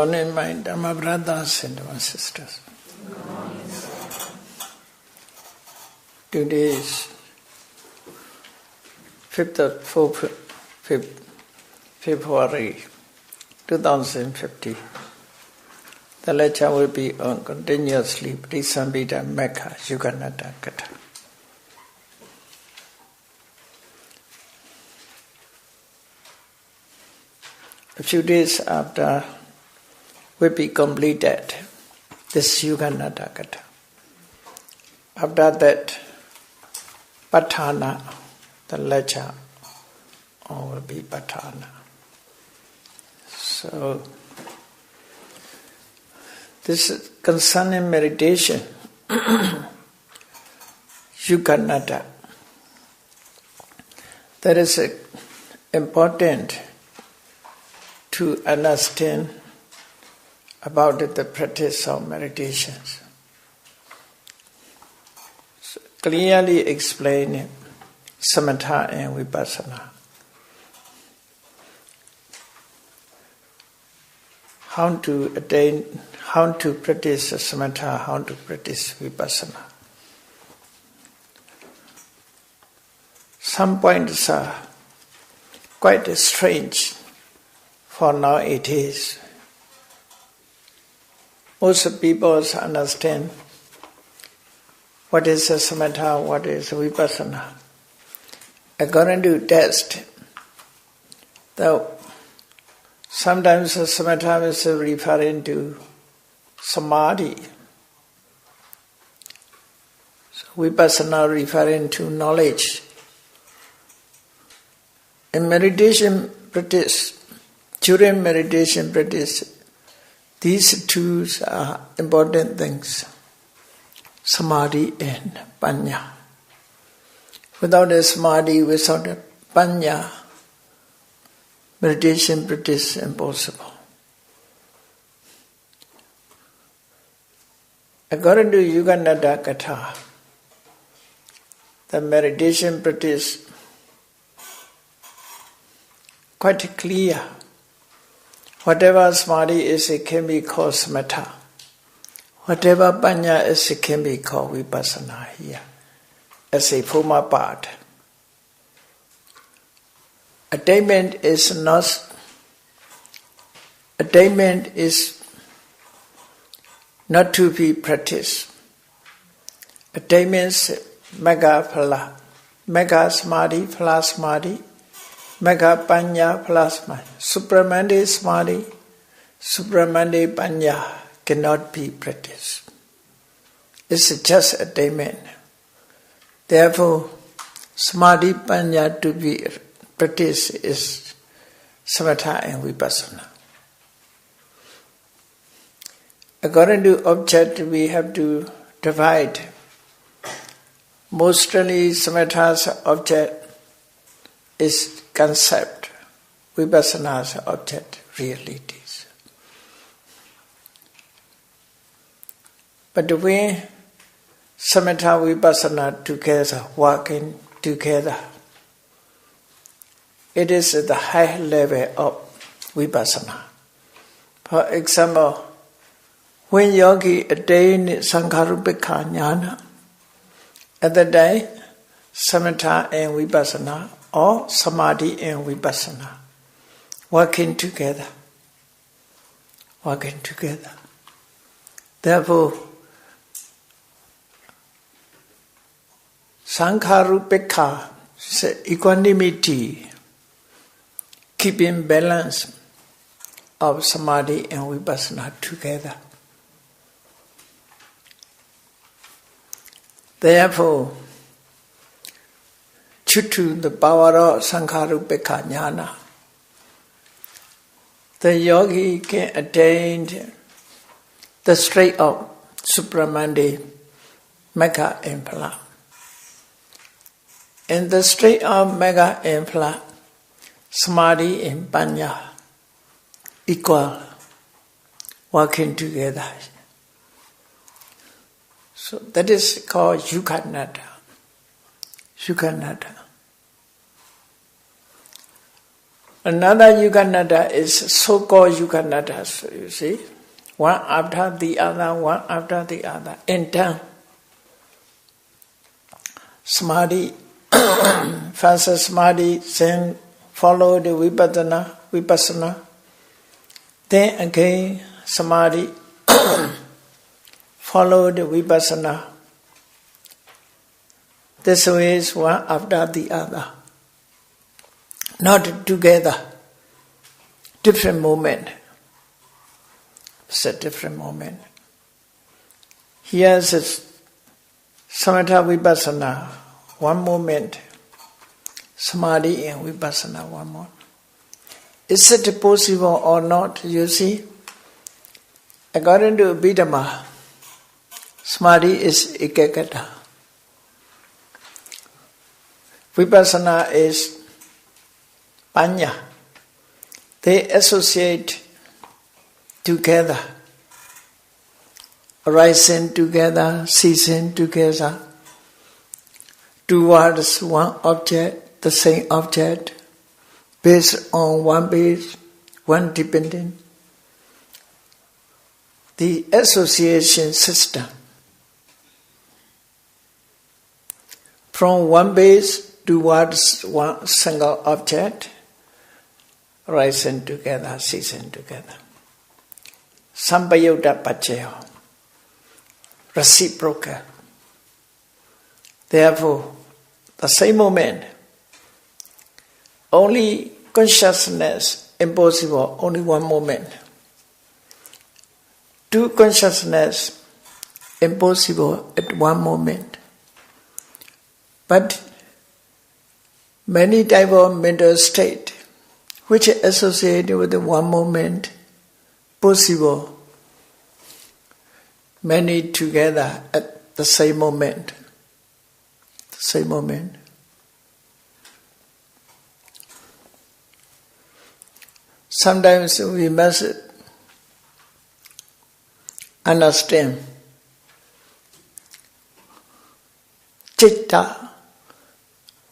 morning, my Dhamma brothers and Dhamma sisters. Today is 5th February 2050. The lecture will be on continuously Vipassanā Mekha Yuganaddhakathā. A few days after we be completed this Yuganaddhakathā. After that, Vipassanā, the lecture will be Vipassanā. So, this is concerning meditation, Yuganaddhakathā. That is important to understand about the practice of meditations. So clearly explain Samatha and Vipassanā. How to attain, how to practice Samatha, how to practice Vipassanā. Some points are quite strange. For now it is. Most people understand what is a Samatha, what is Vipassanā. According to text, though sometimes Samatha is referring to Samadhi. So Vipassanā referring to knowledge. In meditation practice, during meditation practice, these two are important things, Samadhi and Panya. Without a Samadhi, without a Panya, meditation practice is impossible. According to Yuganaddhakathā, the meditation practice quite clear. Whatever Samadhi is, it can be called Samatha. Whatever Panya is, it can be called Vipassanā here, as a former part. Attainment is not to be practiced. Attainment is Mega Phala, Mega Samadhi, Phala Samadhi, Mega Panya Plasma. Supramandi Samadhi, Supramandi Panya cannot be practiced. It's just attainment. Therefore, Samadhi Panya to be practiced is Samatha and Vipassanā. According to object, we have to divide. Mostly Samatha's object is concept, Vipassana's object, realities. But when Samatha Vipassana together, working together, it is at the high level of Vipassana. For example, when yogi attain Sankharupeka Jnana, at the day, Samatha and Vipassana, or Samadhi and Vipassanā, working together. Therefore, Sankharupeka, equanimity, keeping balance of Samadhi and Vipassanā together. Therefore, due to the power of Sankharupeka Jnana, the yogi can attain the state of Supramandi, Mega and Phala. In the state of Mega and Phala, Samadhi and Panya equal, working together. So that is called Yuganaddhakathā. Another Yuganaddha is so-called Yuganaddha, so you see, one after the other, in turn. Samadhi, first Samadhi, then follow the Vipassanā, then again Samadhi, follow the Vipassanā. This way is one after the other. Not together. Different moment. It's a different moment. Here is Samatha Vipassanā, one moment. Samadhi and Vipassanā, one more. Is it possible or not? You see, according to Abhidhamma, Samadhi is Yuganaddhakathā. Vipassanā is Panya. They associate together, arising together, ceasing together, towards one object, the same object, based on one base, one dependent. The association system. From one base towards one single object, rising together, ceasing together. Sampayutta paccaya, reciprocal. Therefore, the same moment, only consciousness impossible, only one moment. Two consciousness impossible at one moment. But many type of mental state which are associated with the one moment possible, many together at the same moment. The same moment. Sometimes we must understand citta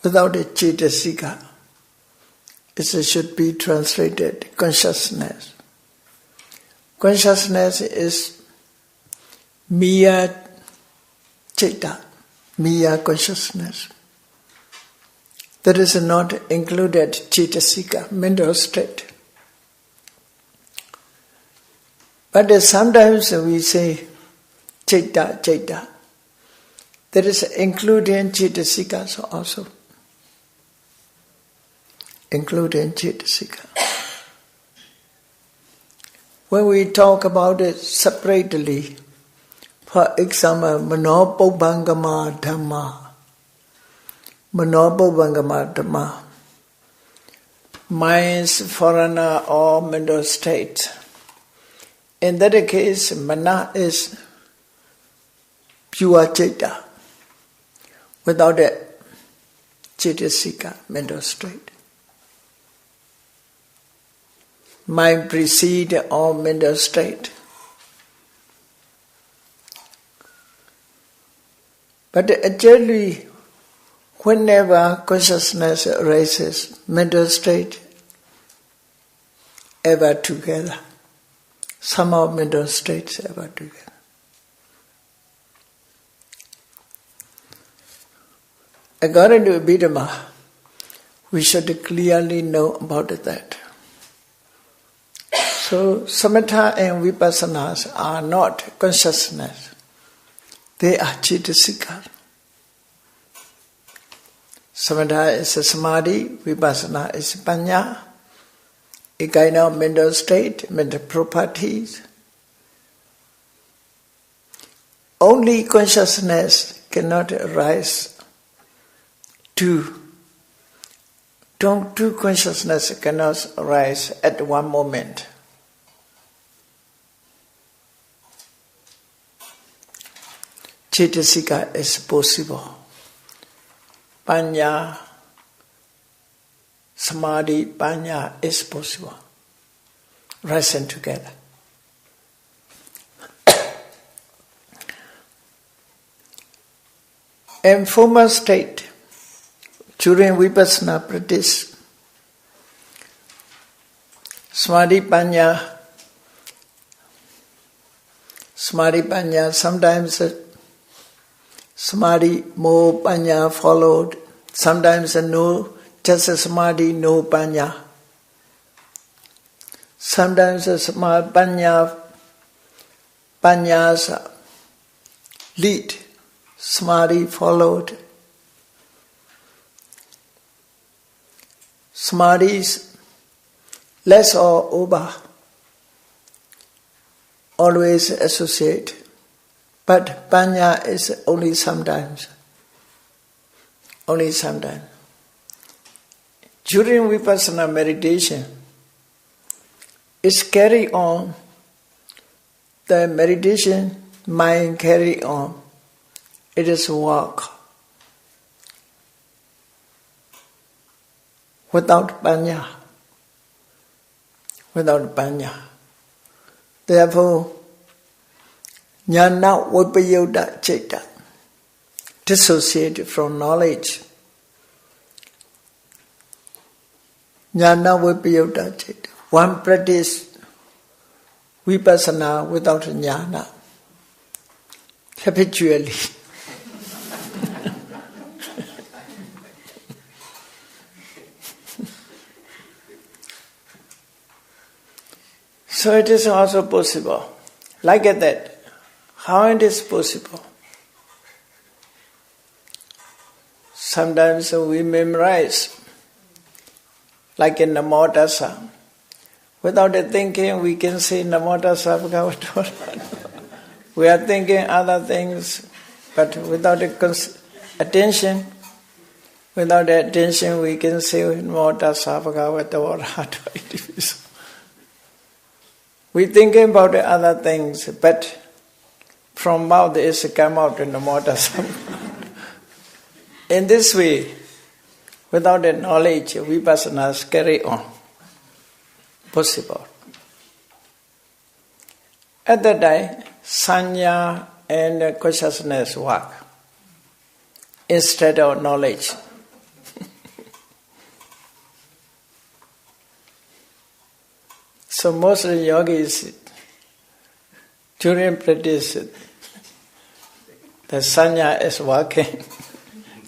without a cetasika. It should be translated consciousness. Consciousness is mere citta, mere consciousness. That is not included cetasika, mental state. But sometimes we say citta. That is including cetasikas also. Including cetasika. When we talk about it separately, for example, Manopubbangama Dhamma, mind's foreigner or mental state. In that case, mana is pure citta, without a cetasika, mental state. Mind precedes all mental state. But actually, whenever consciousness arises, mental state ever together. Somehow mental states ever together. According to Abhidhamma, we should clearly know about that. So, Samatha and Vipassanas are not consciousness. They are cetasika. Samatha is a samadhi, Vipassana is panya, a kind of mental state, mental properties. Only consciousness cannot arise. Two consciousness cannot arise at one moment. Cetasika is possible. Panya, samadhi, panya is possible. Rising together. In former state, during Vipassana practice, Samadhi Panya, sometimes Samadhi, more Panya followed, sometimes no, just a Samadhi, no Panya. Sometimes a Panyas lead, Samadhi followed. Samadhi is less or over, always associate, but Panya is only sometimes. Only sometimes. During Vipassanā meditation, it's carry on. The meditation mind carry on. It is work. Without Panya. Without Panya. Therefore, Jnana Vipayodha Citta, dissociate from knowledge. Jnana Vipayodha Citta. One practice Vipassana without jnana. Habitually. So it is also possible. Like that. How it is possible? Sometimes we memorize, like in Namo Tassa. Without thinking, we can say Namo Tassa Bhagavata. We are thinking other things, but without attention, we can say Namo Tassa Bhagavata. We thinking about the other things, but from mouth is come out in Namo Tassa. In this way, without the knowledge, Vipassanas carry on. Possible. At that time, sanya and consciousness work instead of knowledge. So most of the yogis during practice, the sanya is working,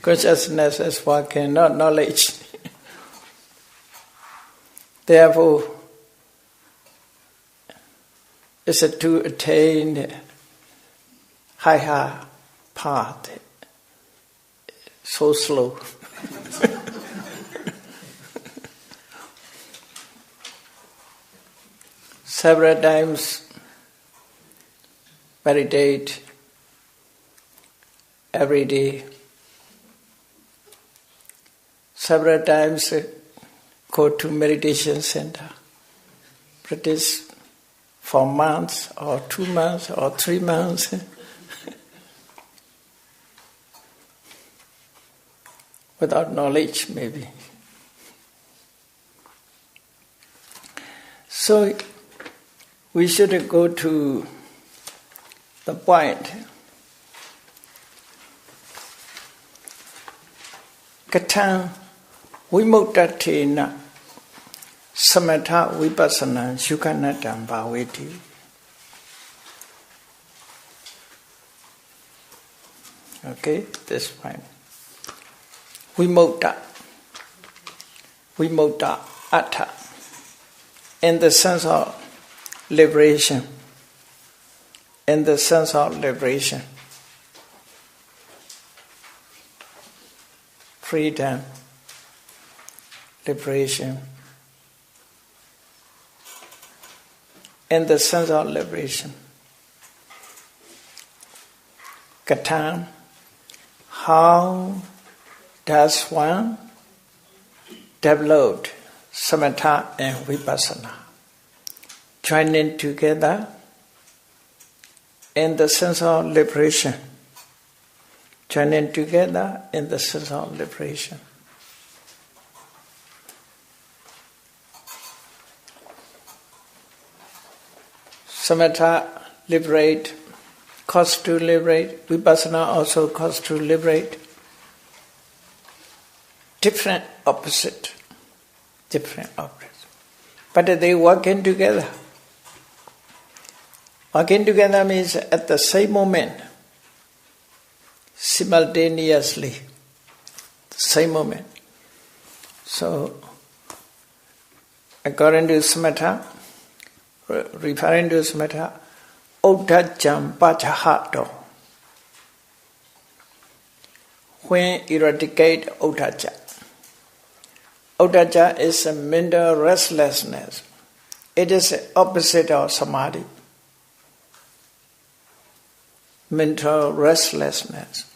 consciousness is working, not knowledge. Therefore, it's to attain higher path, so slow. Several times meditate every day. Several times go to meditation center. Practice for months or 2 months or 3 months. Without knowledge, maybe. So we should go to the point. Katang Vimuktathena Samatha Vipassanā Yuganaddhakathā bhaveti. Okay, this point. Vimukta Attha, in the sense of liberation. In the sense of liberation. Freedom. Liberation. In the sense of liberation. Katang, how does one develop Samatha and Vipassana? Joining together in the sense of liberation. Joining together in the sense of liberation. Samatha liberate, cause to liberate. Vipassana also cause to liberate. Different opposite. but they working together. Working together means at the same moment, simultaneously, same moment. So, according to Samatha, referring to Samatha, Uddhacam Pachahato. When eradicate Uddhaca. Uddhaca is a mental restlessness. It is the opposite of Samadhi. Mental restlessness.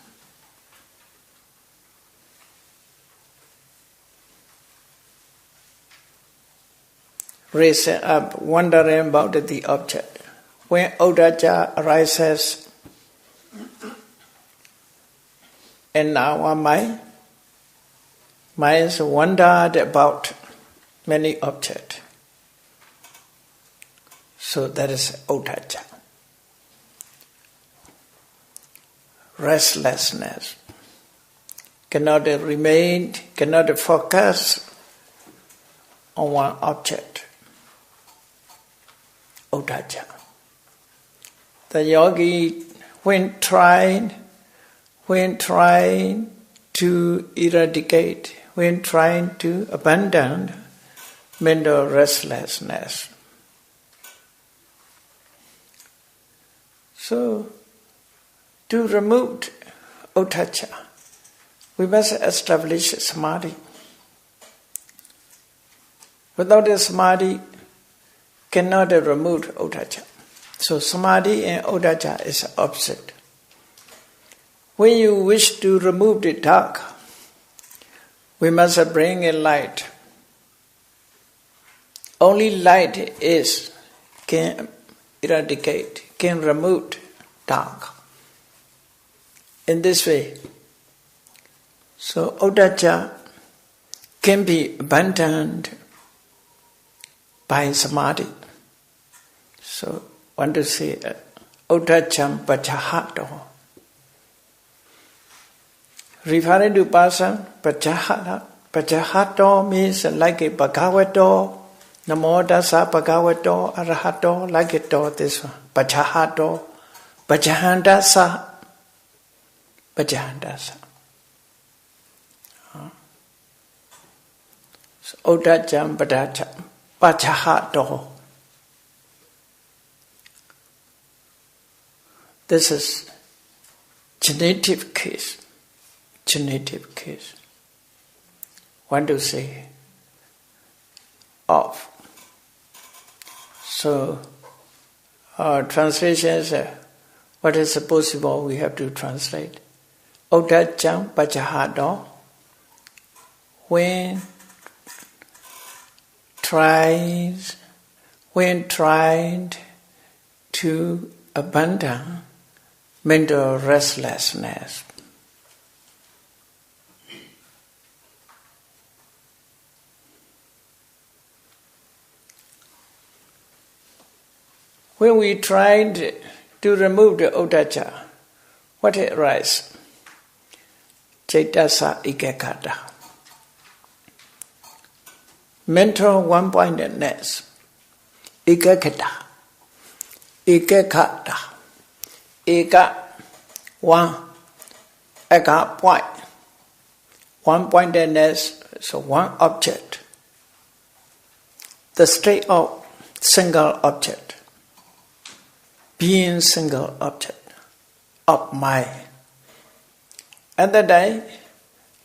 Raising up, wondering about the object. When Uddhaca arises in our mind, minds wondered about many objects. So that is Uddhaca. Restlessness. Cannot remain, cannot focus on one object. Uddhaca. The yogi, when trying to eradicate, when trying to abandon mental restlessness. So, to remove Uddhaca, we must establish Samadhi. Without the Samadhi, cannot remove Uddhaca. So Samadhi and Uddhaca is opposite. When you wish to remove the dark, we must bring a light. Only light can eradicate, can remove dark. In this way, so Uddhaca can be abandoned by Samadhi. So, want to say, Uddhacam Pachahato. Referring to person, Pachahato means like a Bhagavato, Namo Dasa Bhagavato, Arahato, like a door, this one. Pachahato, Pachahandasa, Pachahandasa. So, Uddhacam Pachahato. This is genitive case. Genitive case. Want to say of. So, our translation is what is possible, we have to translate. Uddhacam Pachahato. When trying to abandon mental restlessness. When we tried to remove the Uddhaca, what arises? Caitasa Yuganaddhakathā. Mental one-pointedness. Yuganaddhakathā. Yuganaddhakathā. Eka, one, eka, point. One-pointedness, so one object. The state of single object. Being single object of mind. At that time,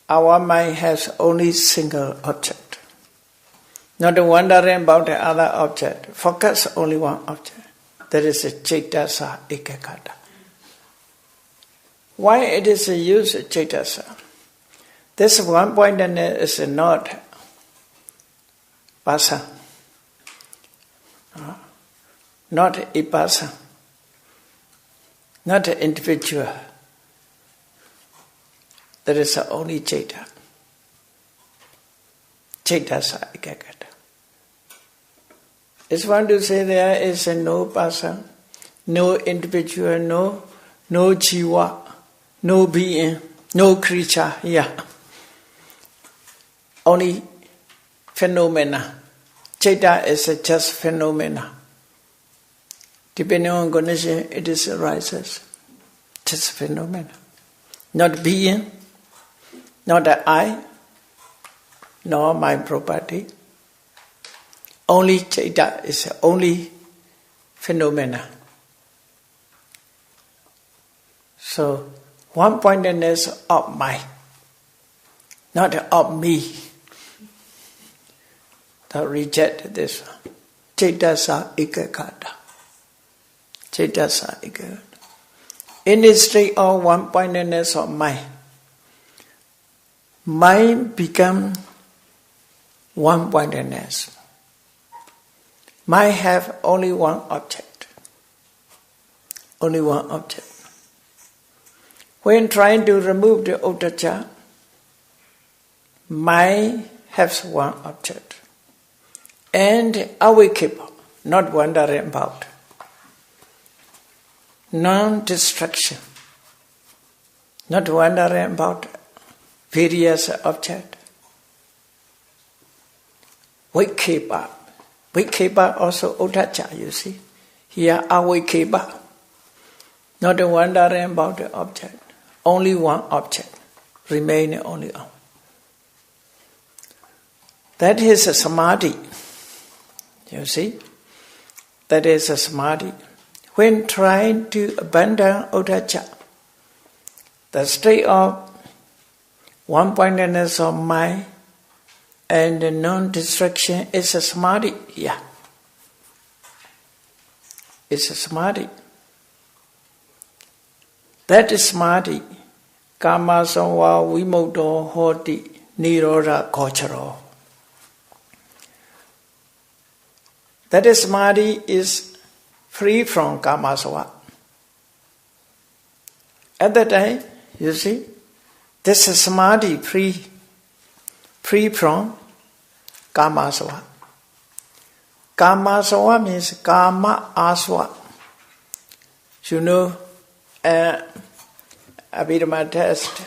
our mind has only single object. Not wondering about the other object. Focus only one object. That is a Caitasa Yuganaddhakathā. Why it is used Caitasa? This one pointedness is not pasa, not ipasa, not an individual. There is only Caita. Caitasa Yuganaddhakathā. It's one to say there is no person, no individual, no jiva, no being, no creature here. Only phenomena, Citta is a just phenomena. Depending on condition, it is arises. Just phenomena. Not being, not the I, nor my property. Only citta is the only phenomena. So, one-pointedness of mind, not of me. Don't reject this one. Cittasa Yuganaddhakathā. Cittasa Yuganaddhakathā. In the state of one-pointedness of mind, mind become one-pointedness. Mind have only one object. Only one object. When trying to remove the uddhacca, mind has one object. And awakening, not wandering about. Non-distraction, not wandering about various objects. Vikipa. Vikipa also uddhacca, you see. Here, awakening, not wandering about the object. Only one object, remaining only one. That is a samadhi. You see? That is a samadhi. When trying to abandon uddhacca, the state of one-pointedness of mind and the non-distraction is a samadhi. Yeah. It's a samadhi. That is samadhi. Kama samva vimukto hoti nirodha gocharo. That is samadhi is free from kama samva. At that time, you see, this is samadhi free from kama samva. Kama samva means kama asva. You know, Abhidhamma test,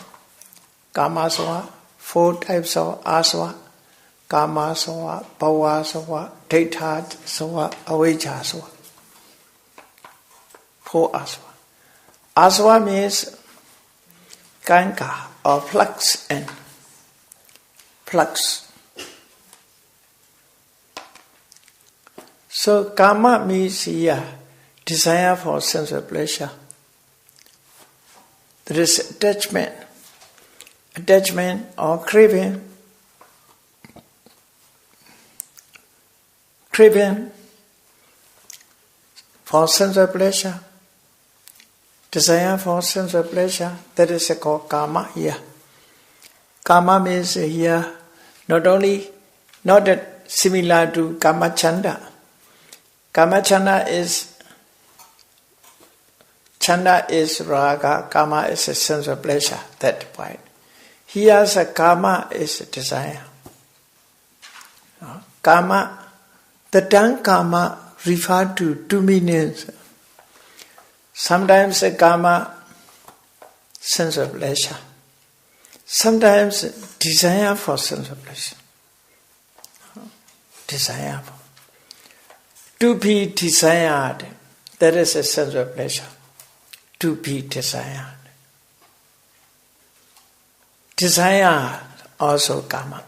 kama samva, 4 types of asva. Kama samva, bhava samva, daiṭṭha samva, avijja samva. 4 asva. Asva means kanka or flux and flux. So kama means here desire for sensual pleasure. There is attachment or craving for sensual pleasure, desire for sensual pleasure, that is called kama here. Kama means here not that similar to kama chanda. Kama chanda is raga, kama is a sensual pleasure, that point. Here's a kama is a desire. Kama, the term kama refer to 2 meanings. Sometimes a kama, sensual pleasure. Sometimes desire for sensual pleasure. Desire. To be desired, that is a sensual pleasure. To be desired. Desire also kama.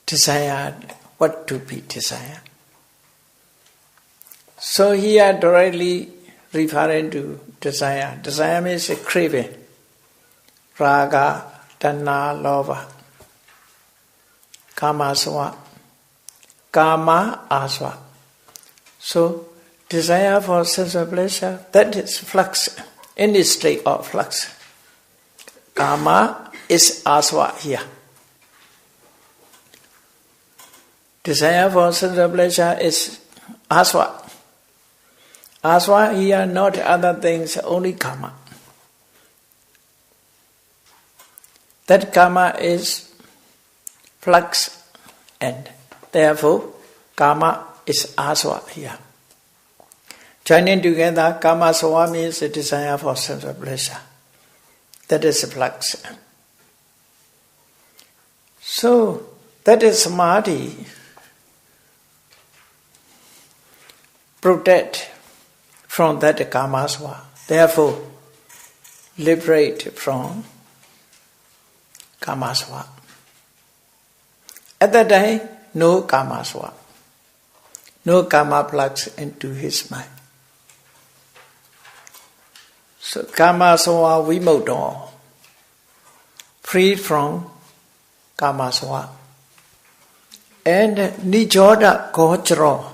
Desired, what to be desired. So here directly referring to desire. Desire means a craving. Raga, tanha, lobha. Kama asva. Kama asva. So desire for sensual pleasure, that is flux, in the state of flux. Kama is asva here. Desire for sensual pleasure is asva. Asva here, not other things, only kama. That kama is flux, and therefore kama is asva here. Joining together, kama asva means a desire for sensual pleasure. That is a flux. So, that is samadhi protect from that kamasava. Therefore, liberate from kamasava. At that time, no kamasava. No karma plugs into his mind. So kamasava vimukta, freed from kamasava. And nijoda gochara,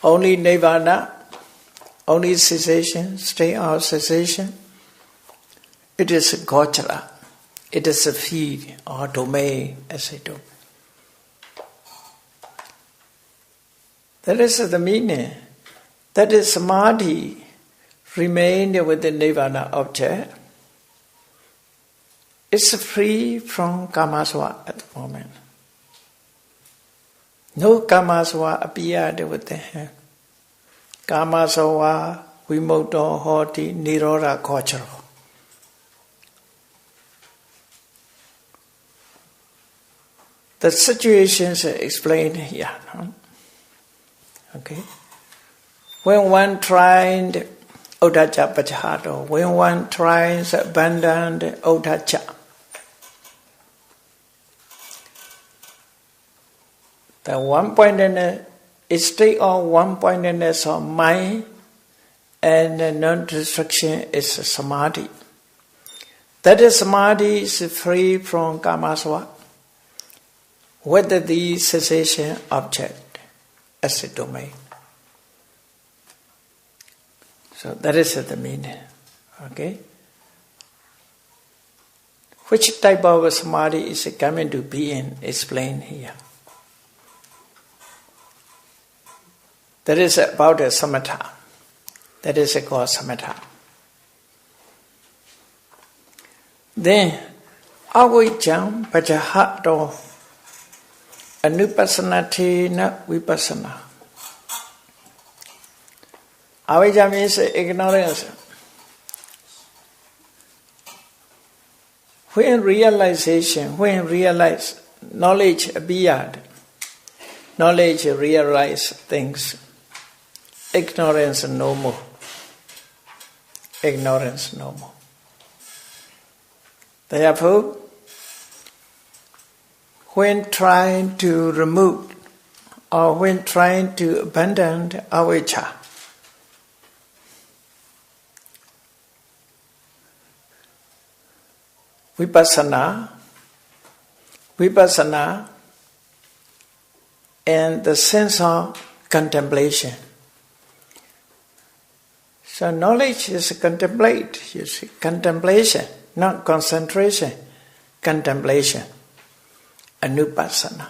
only nirvana, only cessation, stay out cessation. It is a gochara, it is a field or domain, as I do. That is the meaning. That is samadhi remained with the nirvana object. It's free from kamasava at the moment. No kamasava appeared within him. Kamasava vimukta hoti nirodha gochara. The situations are explained here. No? Okay. When one tried uddhacca pachado, when one tries abandon uddhacca, the one-pointedness is state of one-pointedness of mind and non-destruction is samadhi. That is, samadhi is free from kamasava, whether the cessation object as a domain. So that is the meaning. Okay? Which type of samadhi is coming to being explained here. That is about a samatha. That is called samatha. Then, avijjam pajahato anupassanatina Vipassanā. Avijja means ignorance. When realize knowledge appeared, knowledge realize things. Ignorance no more. Ignorance no more. Therefore, when trying to remove or when trying to abandon avijja, Vipassanā and the sense of contemplation. So knowledge is contemplate, you see, contemplation, not concentration, contemplation, anupassana,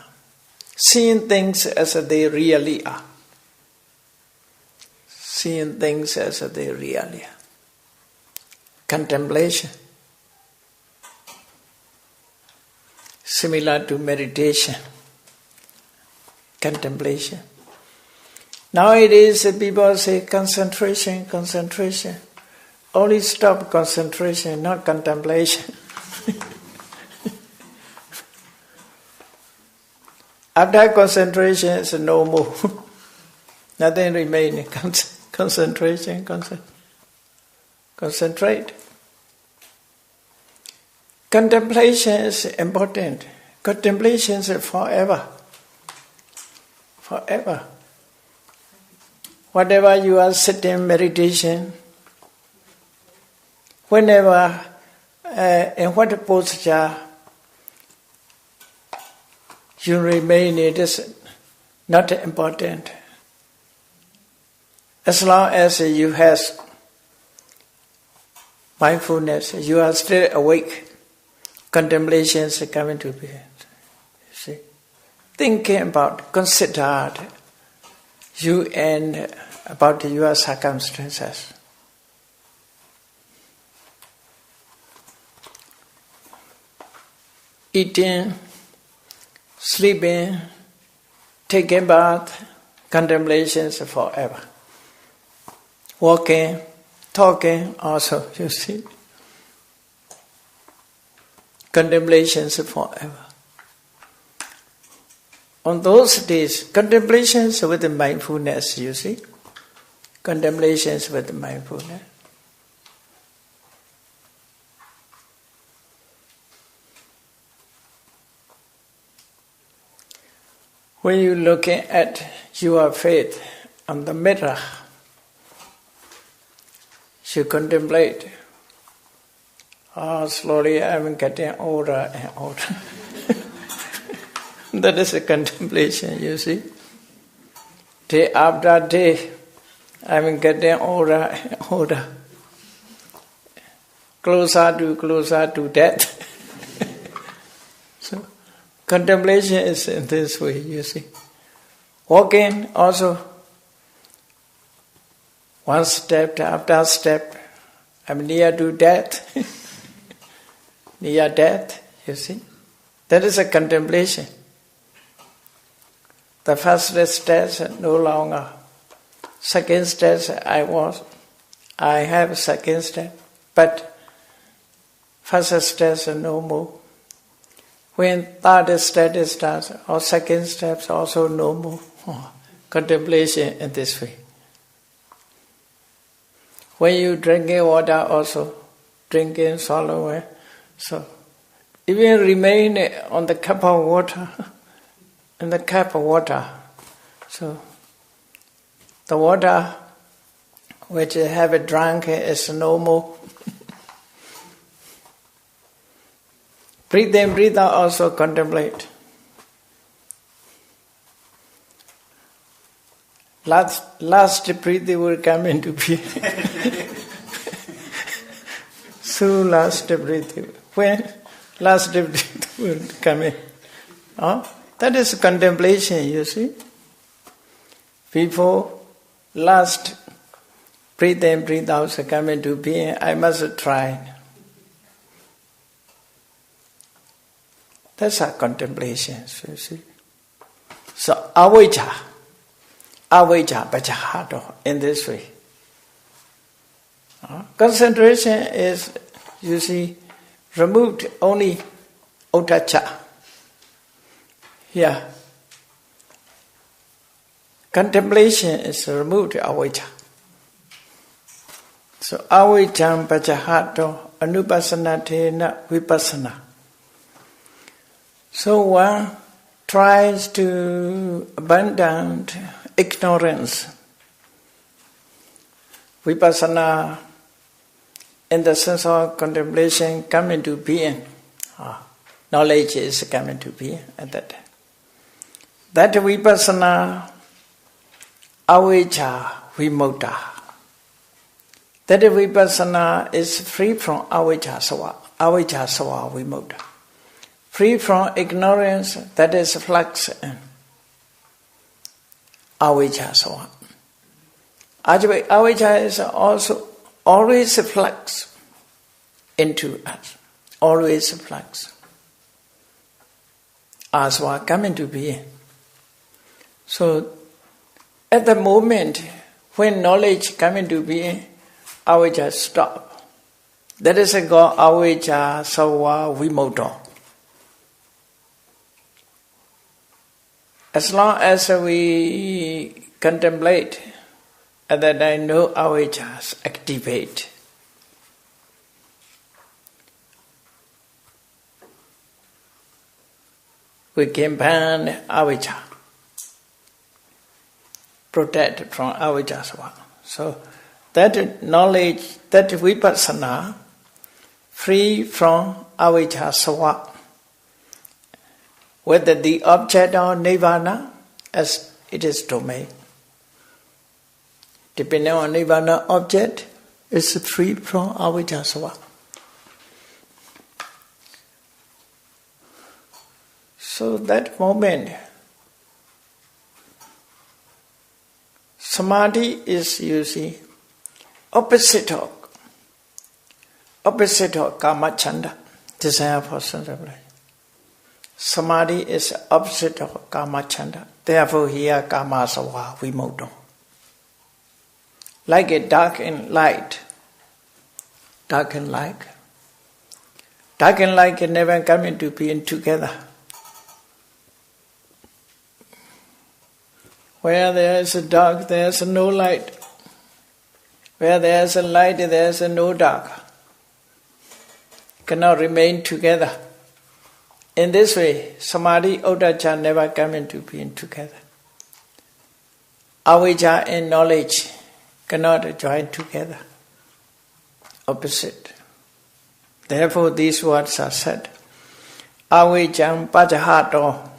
seeing things as they really are, seeing things as they really are, contemplation. Similar to meditation, contemplation. Nowadays people say concentration, concentration. Only stop concentration, not contemplation. After concentration is no more. Nothing remains. Concentration, concentrate. Contemplation is important. Contemplation is forever. Forever. Whatever you are sitting meditation, whenever, in what posture you remain, it is not important. As long as you have mindfulness, you are still awake. Contemplation is coming to be. See, thinking about, considered you and about your circumstances. Eating, sleeping, taking bath, contemplations forever. Walking, talking also, you see. Contemplations forever. On those days, contemplations with the mindfulness, you see. Contemplations with the mindfulness. When you look at your faith on the mirror, you contemplate. Slowly I'm getting older and older. That is a contemplation, you see. Day after day, I'm getting older and older. Closer to death. So, contemplation is in this way, you see. Walking also, one step after step, I'm near to death. Near death, you see. That is a contemplation. The first stage, no longer. Second stage, I have second step, but first stage, no more. When third stage starts, or second steps also no more. Contemplation in this way. When you drinking water also, drinking, swallowing, so even remain on the cup of water, in the cup of water. So the water which you have drunk is no more. Breathe in, breathe out, also contemplate. Last breath will come into being. So last breath, when last breath will come in. That is contemplation, you see. Before last breathe in, breathe out to come into being, I must try. That's our contemplation, you see. So avijja bhajahato, in this way. Concentration is, you see, removed only uddhacca. Here, contemplation is removed avijja. So avijjam bhajahato anupassanathena Vipassanā. So one tries to abandon ignorance. Vipassanā, in the sense of contemplation, come into being. Knowledge is coming to being at that time. That Vipassanā, avijja vimutta. That Vipassanā is free from avijja sava vimutta. Free from ignorance, that is flux in avijja sava. Avijja is also always a flux into us. Always a flux. Asava come into being. So, at the moment when knowledge come into being, avijja stop. That is called avijja sava vimutta. As long as we contemplate, at that time no avijjas activate. We can ban avijja, protect from avijja. So that knowledge, that Vipassanā, free from avijja, whether the object or nirvana, as it is domain. Depending on nirvana object, is free from avijja. So that moment, samadhi is, you see, opposite of kama chanda, desire for sensibility. Samadhi is opposite of kama chanda. Therefore here kama sava vimutta. Like a dark and light. Dark and light. Dark and light can never come into being together. Where there is a dark, there is no light. Where there is a light, there is no dark. Cannot remain together. In this way, samadhi, uddhacca never come into being together. Avijja and knowledge cannot join together. Opposite. Therefore, these words are said. Avijjam pajahato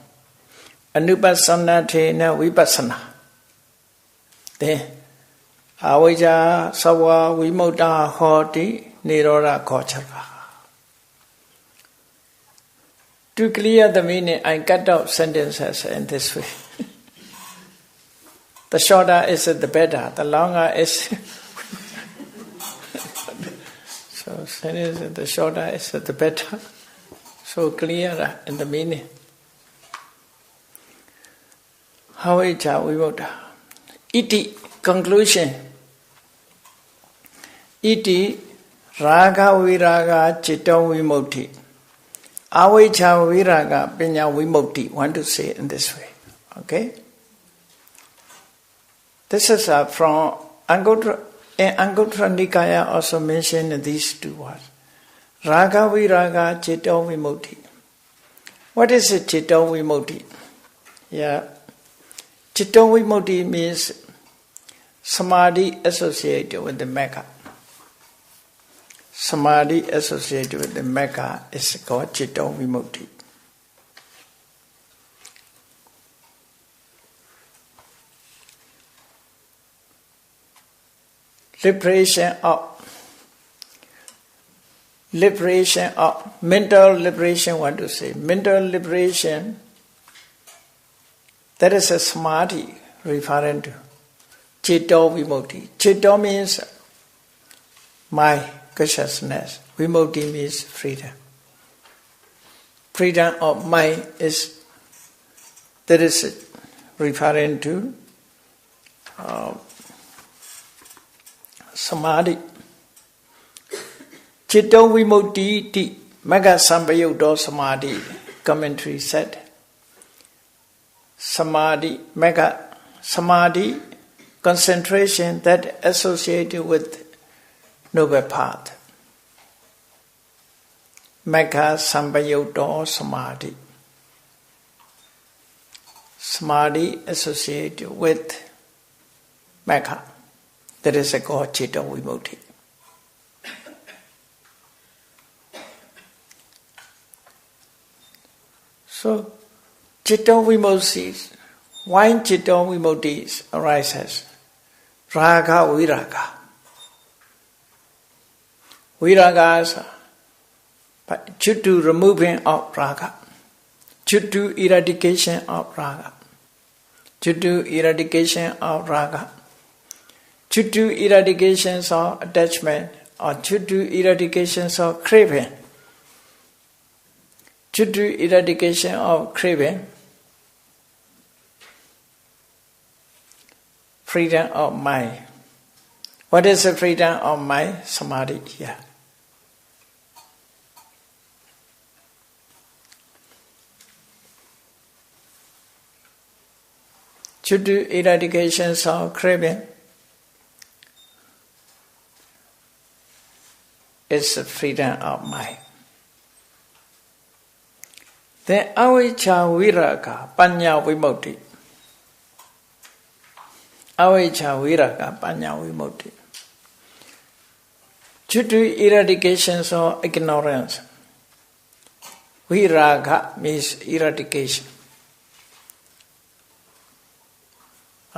anupassannatena Vipassanā. Then, avijja sawa vimutta hoti nirodha gochara. To clear the meaning, I cut out sentences in this way. The shorter is the better, the longer is... So sentences, the shorter is the better. So clearer in the meaning. Avijja vimutta. Iti, conclusion. Iti raga viraga citta vimutti. Avijja viraga piñña vimutti. Want to say it in this way. Okay? This is from Anguttara Nikaya also mentioned these two words. Raga viraga citta vimutti. What is a citta vimutti? Yeah. Citta vimutti means samadhi associated with the Mecca. Samadhi associated with the Mecca is called citta vimutti. Liberation of mental liberation, what to say? Mental liberation, that is a samadhi referring to citta vimutti. Citta means my consciousness. Vimutti means freedom. Freedom of mind is, that is referring to samadhi. Citta vimutti ti magga sampayukto samadhi. Commentary said. Samadhi, magga, samadhi, concentration that associated with noble path. Magga sampayukto samadhi. Samadhi associated with Magga. That is called citta vimutti. So, citta vimutti, why citta vimutti arises? Raga viraga. Viraga is chuttu, removing of raga. Chuttu, eradication of raga. Chuttu, eradication of raga. Chuttu, eradications of attachment, or chuttu, eradications of craving. Chuttu, eradication of craving. Freedom of mind. What is the freedom of mind? Samadhi here. Chuttu, eradications of craving is the freedom of mind. Then avijja viraga pañña vimutti. Avijja viraga pañña vimutti. Chuttu, eradications of ignorance. Viraga means eradication.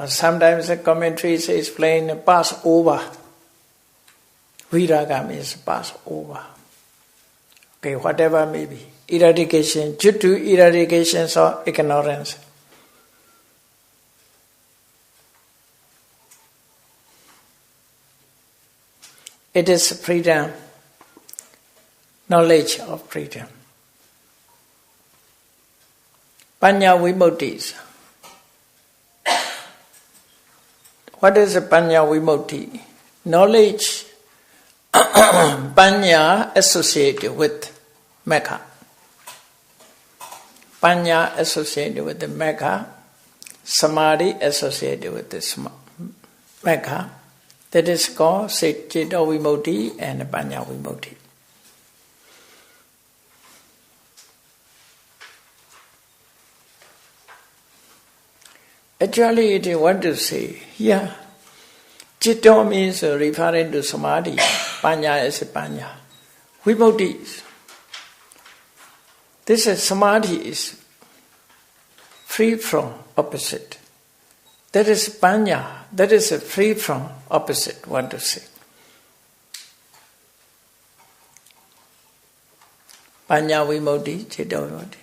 Sometimes the commentaries explain pass over. Viraga means pass over. Okay, whatever may be. Eradication, chuttu, eradications of ignorance. It is freedom, knowledge of freedom. Pañña vimutti. What is a pañña vimutti? Knowledge, pañña associated with Magga. Pañña associated with the Magga, samadhi associated with this Magga. That is called Citta Vimukti and Panya Vimukti. Actually, it want to say here, Citta means referring to samadhi, Panya is Panya. Vimukti, this is samadhi is free from opposite. That is Panya, that is free from opposite, want to say. Panya Vimukti, Citta Vimukti.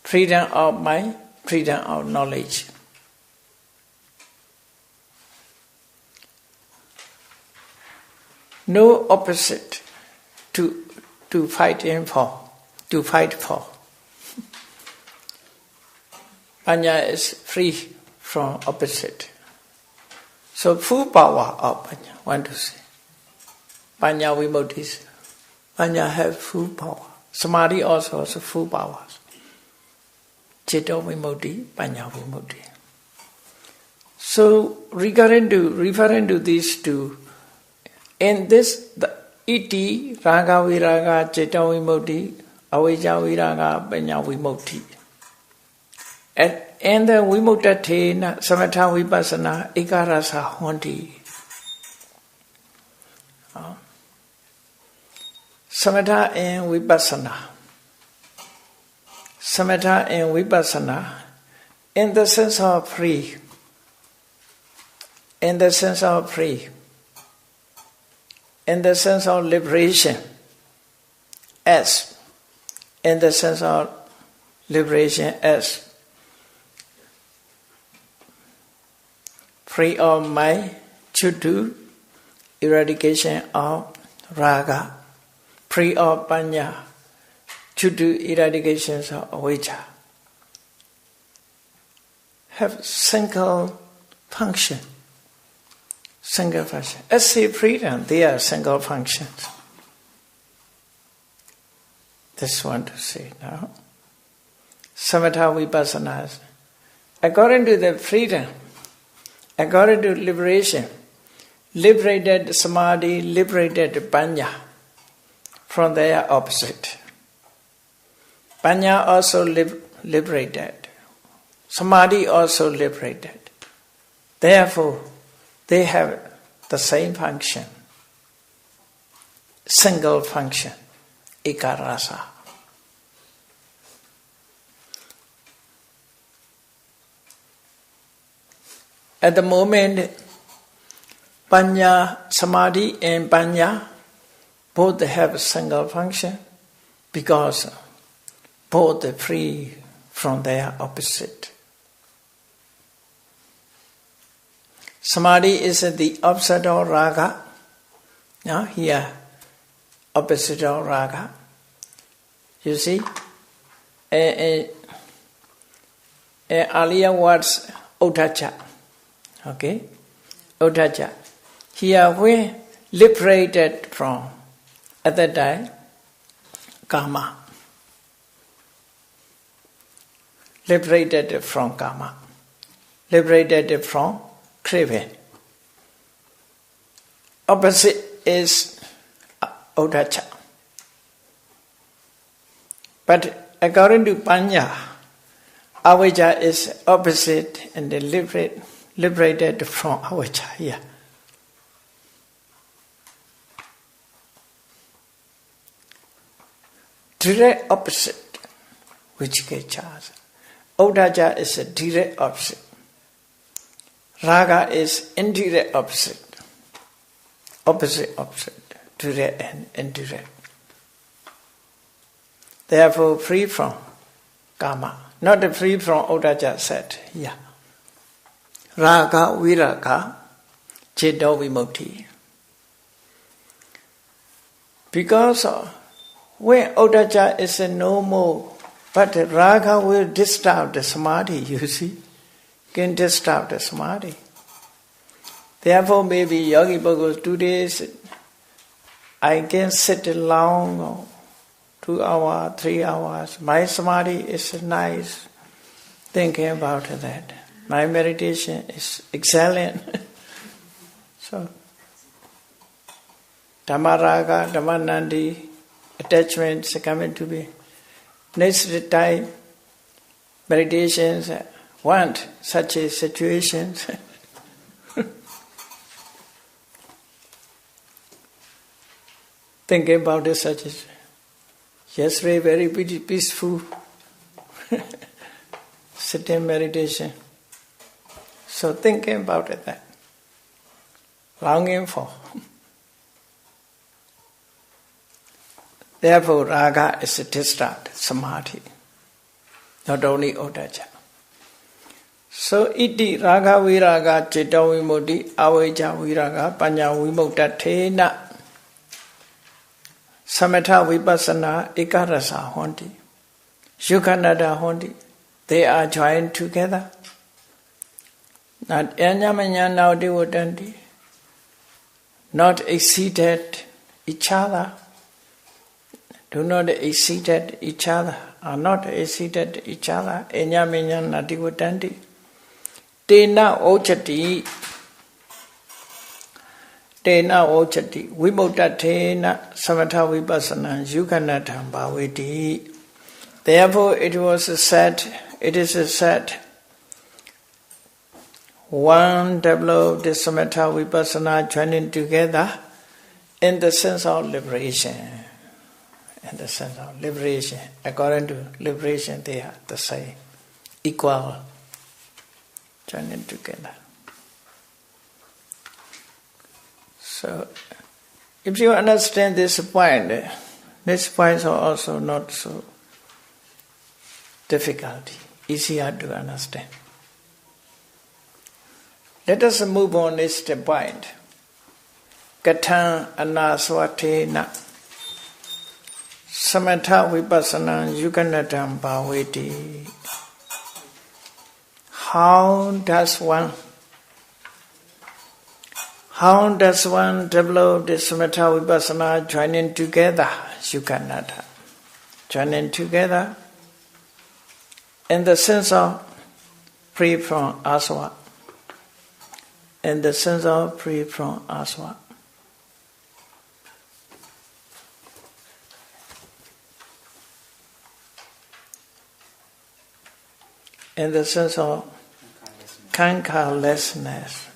Freedom of mind, freedom of knowledge. No opposite to fight for. Panya is free from opposite. So full power of Panya, want to say. Panya Vimukti. Panya have full power. Samadhi also has full power. Citta Vimukti, Panya Vimukti. So referring to these two, in this, the iti, raga viraga, citta vimukti, avijja viraga, panya vimukti. And the vimuktatena, samatha vipassana, ikarasa honti. Samatha and vipassana. Samatha and vipassana, in the sense of free. In the sense of free. In the sense of liberation, as in the sense of liberation as free of mind, chutu, eradication of raga, free of panya, chutu, eradication of avijja, have single function. Single function. As say freedom, they are single functions. This one to say now. Samatha Vipassanā. According to the freedom, according to liberation, liberated samadhi, liberated panya from their opposite. Panya also liberated. Samadhi also liberated. Therefore, they have the same function, single function, ekarasa. At the moment, panya, samadhi and panya both have a single function because both are free from their opposite. Samadhi is the opposite of raga. Now here, opposite of raga. You see? Earlier words, uddhacca. Okay? Uddhacca. Here we liberated from, at that time, karma. Liberated from karma. Liberated from craving. Opposite is uddhacca. But according to panya, avijja is opposite and liberated from avijja here. Direct opposite, which gets charged. Uddhacca is a direct opposite. Raga is indirect opposite. Opposite, direct and indirect. Therefore, free from karma. Not free from uddhacca set. Yeah. Raga, viraga, citta vimukti. Because when uddhacca is no more, but raga will disturb the samadhi, you see. Can disturb the samadhi. Therefore, maybe yogi bhagavad 2 days, I can sit long, 2 hours, 3 hours. My samadhi is nice, thinking about that. My meditation is excellent. So, Dhammaraga, Dhammanandi, attachments coming to be. Next time, meditations want such a situations. Thinking about it such as yesterday very peaceful sitting meditation. So thinking about it that. Longing for. Therefore, raga is a distraught samadhi, not only odaja. So, iti raga viraga citta vimukti aveja viraga panya vimuktathena Samatha Vipassanā ekarasa honti Yuganaddhakathā honti. They are joined together. Not anyamanya naudivutanti. Not exceeded each other. Do not exceed each other. Are not exceeded each other. Anyamanya naudivutanti. Tena ochati. Tena ochati. Vimuktathena Samatha Vipassanā Yuganaddhakathā bhavati. Therefore it is said, one developed the Samatha Vipassana joining together in the sense of liberation. In the sense of liberation. According to liberation, they are the same, equal, joining together. So, if you understand this point, these points are also not so difficult, easier to understand. Let us move on next point. Kathang anaswatena Samatha Vipassanā Yuganaddhakathā bhavati. How does one develop the Samatha Vipassana joining together? Yuganaddhakathā. Joining together in the sense of free from aswa. In the sense of free from aswa. In the sense of kankarlessness.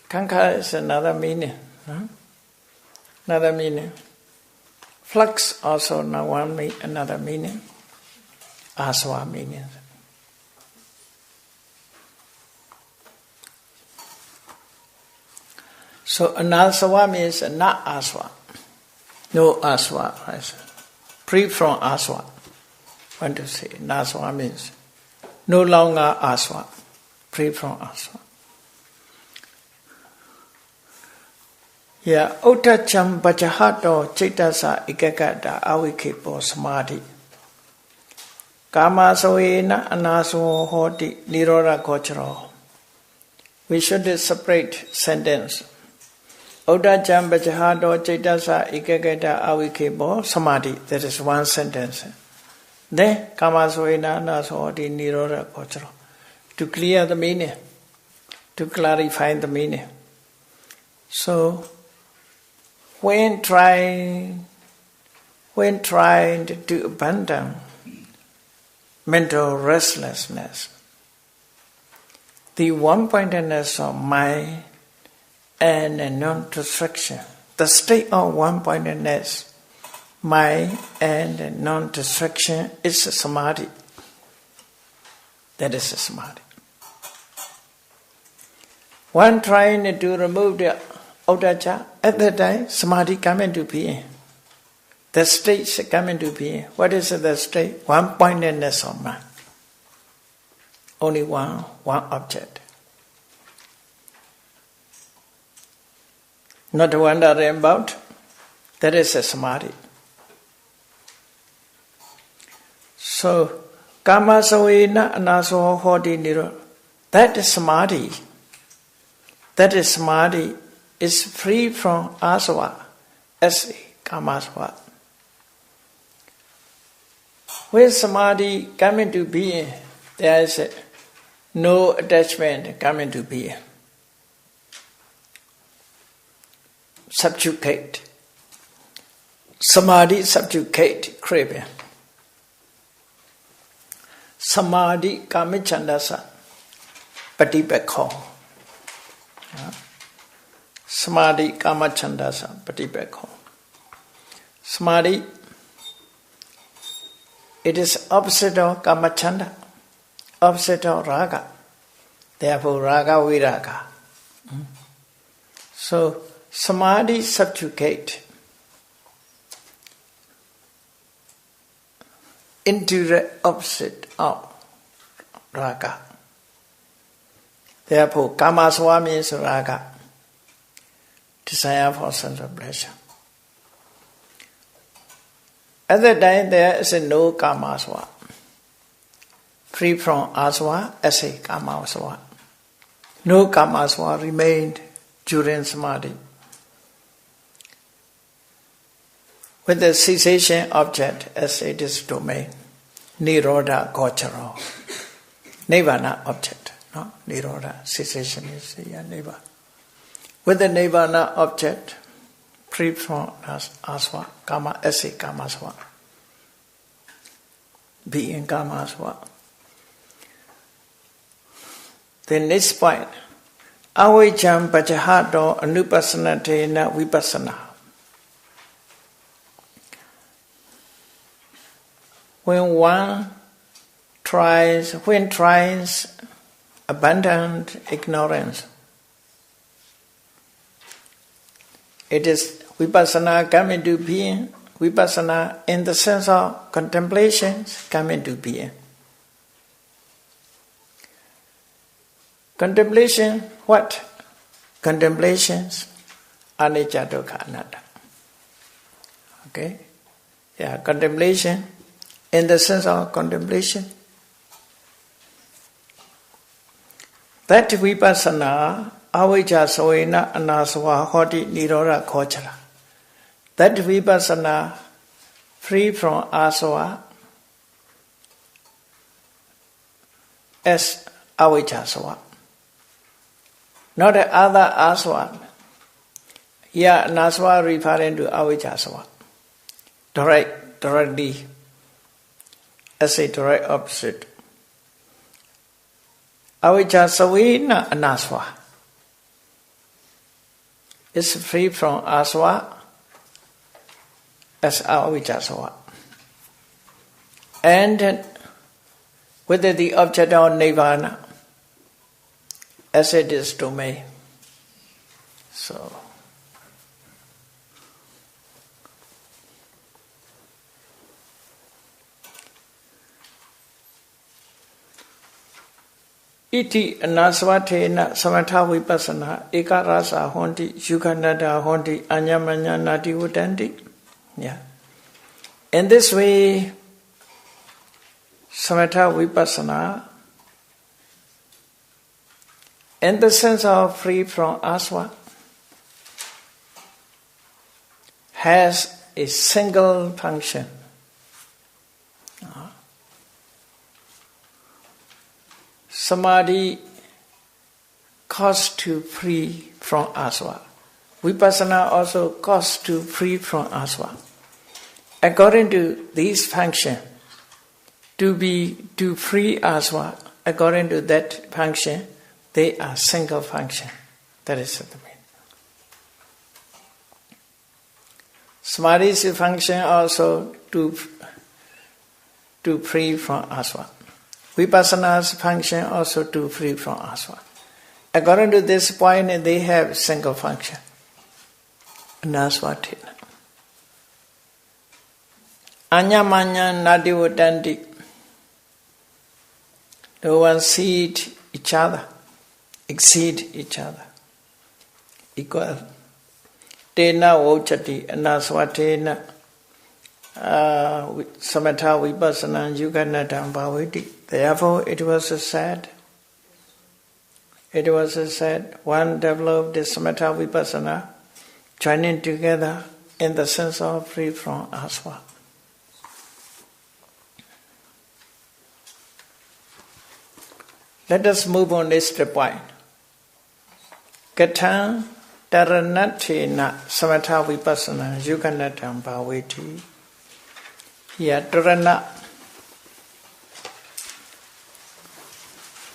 Kankara is another meaning. Another meaning. Flux also another meaning. Aswa meaning. So anaswa means not aswa. No aswa. Free from aswa. Want to say naswa means no longer aswa. Free from aswa. Yeah, utacham bajahato citasa ikakata awikepo samadhi. Kama soena anaso hoti nirora gocharo. We should separate sentence. Utacham bajahato citasa ikakata awikepo samadhi. That is one sentence. Then kama soena anaso hoti nirora gocharo. To clear the meaning, to clarify the meaning. So, when trying to abandon mental restlessness, the one-pointedness of mind and non-distraction, the state of one-pointedness, mind and non-distraction is a samadhi. That is a samadhi. One trying to remove the udaja, at that time, samadhi come into being. The states come into being. What is the state? One-pointedness of mind. Only one object. Not wandering about. That is a samadhi. So, kama sawena anaso hoti niro. That is samadhi. That is samadhi. Is free from asava as kamasva. When samadhi comes into being, there is no attachment come into being. Subjugate. Samadhi subjugate craving. Samadhi kamichandasa patipekho. Samadhi kamachandasa patipekho. Samadhi, it is opposite of kamachanda, opposite of raga. Therefore raga viraga. So samadhi subjugate into the opposite of raga. Therefore, kamaswa means raga, desire for sensual pleasure. At that time, there is no kamaswa, free from aswa as a kamaswa. No kamaswa remained during samadhi. With the cessation object as it is domain, nirodha gocharo, nirvana object, no? Nirodha, cessation is nirvana. With the nirvana object, free from aswa, kama, esse kamaswa, being kamaswa. The next point, avijjam pajahato anupasanatena vipassanā. When one tries abundant ignorance, it is Vipassana come into being. Vipassana in the sense of contemplations come into being. Contemplation, what? Contemplations, anicca dukkha anatta. Okay? Yeah, contemplation. In the sense of contemplation, that vipassana avijja soena anaswa hoti nirodha gochara. That vipassana free from aswa as avijja soa. Not the other aswa. Here anaswa referring to avijja soa. Directly. As a direct opposite. Avijja savena anaswa is free from aswa as avijja sava. And with the object of nirvana as it is domain. So iti anasvatena samatha vipassana ekarasa honti yuganaddhakathā honti anyamanya nati udanti. Yeah. In this way, samatha vipassana, in the sense of free from asva, has a single function. Samadhi causes to free from asva. Vipassana also causes to free from asva. According to these functions, to free asva, according to that function, they are single function. That is the meaning. Samadhi's function also to free from asva. Vipassana's function also to free from asva. According to this point, they have single function. Anasvatena. Anyamanya nadi udanti. No one exceed each other. Equal. Tena vochati anasvatena. Samatha vipassana yuganaddhakathā bhavati. Therefore, it was said, one developed the samatha vipassana, joining together in the sense of free from asva. Let us move on this point. Kathang Taranathena Samatha Vipassanā Yuganaddhakathā Bhaveti. Here, Tarana.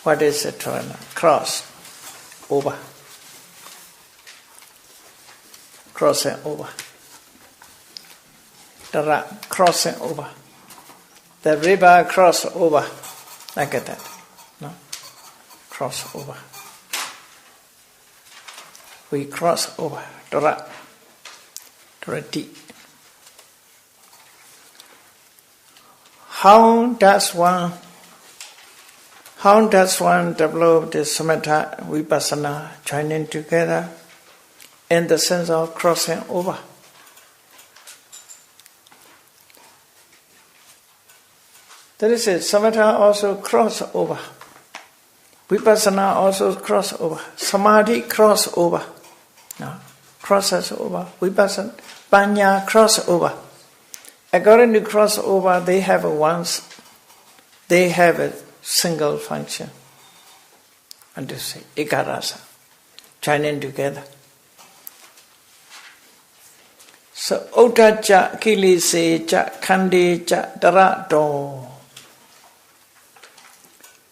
What is a Tarana? Cross. Over. Crossing over. Tara, crossing over. The river cross over. Like that. No? Cross over. We cross over. Tara. Tarati. How does one develop the Samatha Vipassanā joining together in the sense of crossing over? That is it. Samatha also cross over. Vipassana also cross over. Samadhi cross over. No, crosses over. Vipassana, Panya cross over. According to crossover, they have a single function. And to say, Ikarasa, joining together. So, Otacha, Kilise, Cha, Khande, Cha, Darato.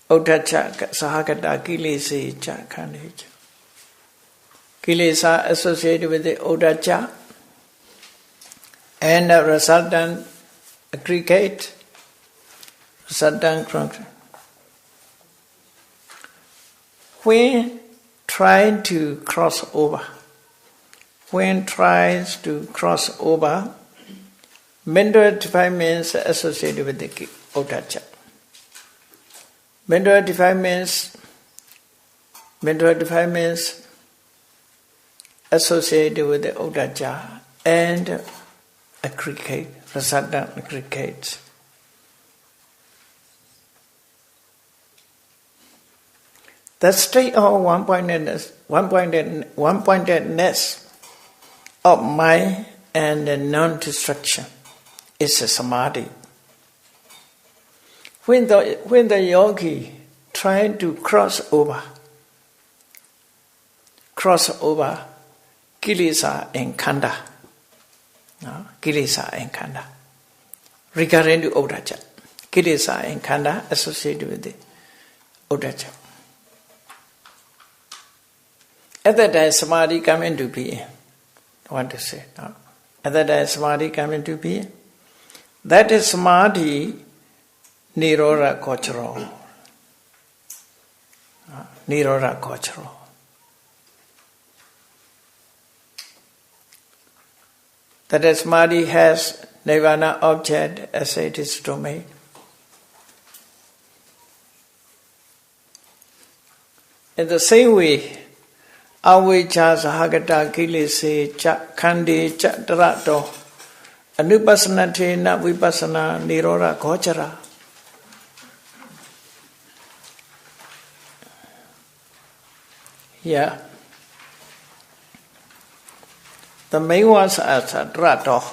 Otacha, Sahagata, Kilise, Cha, Khande, Cha. Kilesa associated with the Otacha. And a resultant aggregate, resultant function. When trying to cross over, mental defilements associated with the Otacha. Mental defilements associated with the Otacha and aggregate, resultant aggregates. The state of one-pointedness of mind and non-destruction is a samadhi. When the yogi trying to cross over kilesa and khanda. No, kilesa and khanda. Regarding to Odacha. Kilesa and khanda associated with the Odacha. At that time, samadhi come into being. I want to say, no. At that time, samadhi come into being. That is samadhi nirodha kocharo. Nirodha kocharo. That is, samadhi has nirvana object as it is domain. In the same way, avijja sahagata kilese cha khande cha darato anupassanathena vipassana nirodha gochara. Yeah. The main ones are darato.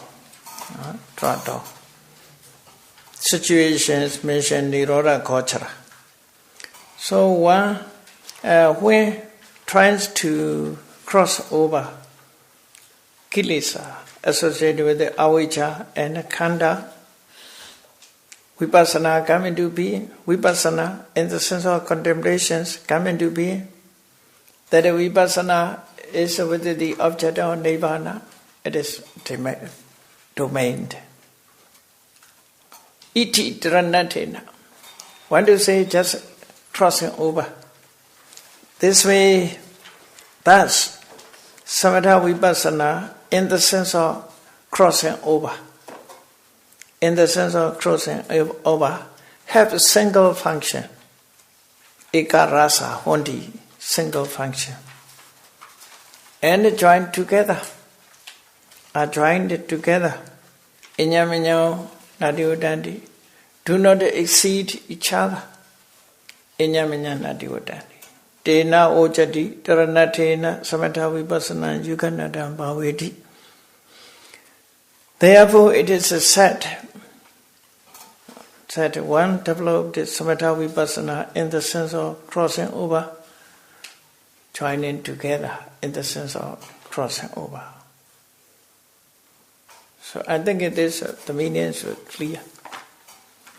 Situations mentioned nirodha gochara. So one when tries to cross over kilesa associated with the avijja and khanda, vipassana come into being. Vipassana in the sense of contemplations come into being. That vipassana is with the object of nirvana. It is domained. Iti dharanathena. Want to say just crossing over. This way, thus, samatha vipassana in the sense of crossing over. In the sense of crossing over, have a single function. Ekarasa, hondi, single function. And joined together. Are joined together. Inyaminyam, nadivodandi. Do not exceed each other. Inyaminyam, nadivodandi. Tena ojati taranathena samatha vipassana yuganaddhakathā bhaveti. Therefore it is said, that one developed Samatha Vipassanā in the sense of crossing over, joining together in the sense of crossing over. So I think it is, the meaning is clear.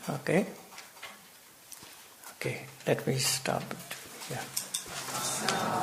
Okay? Okay, let me stop it here.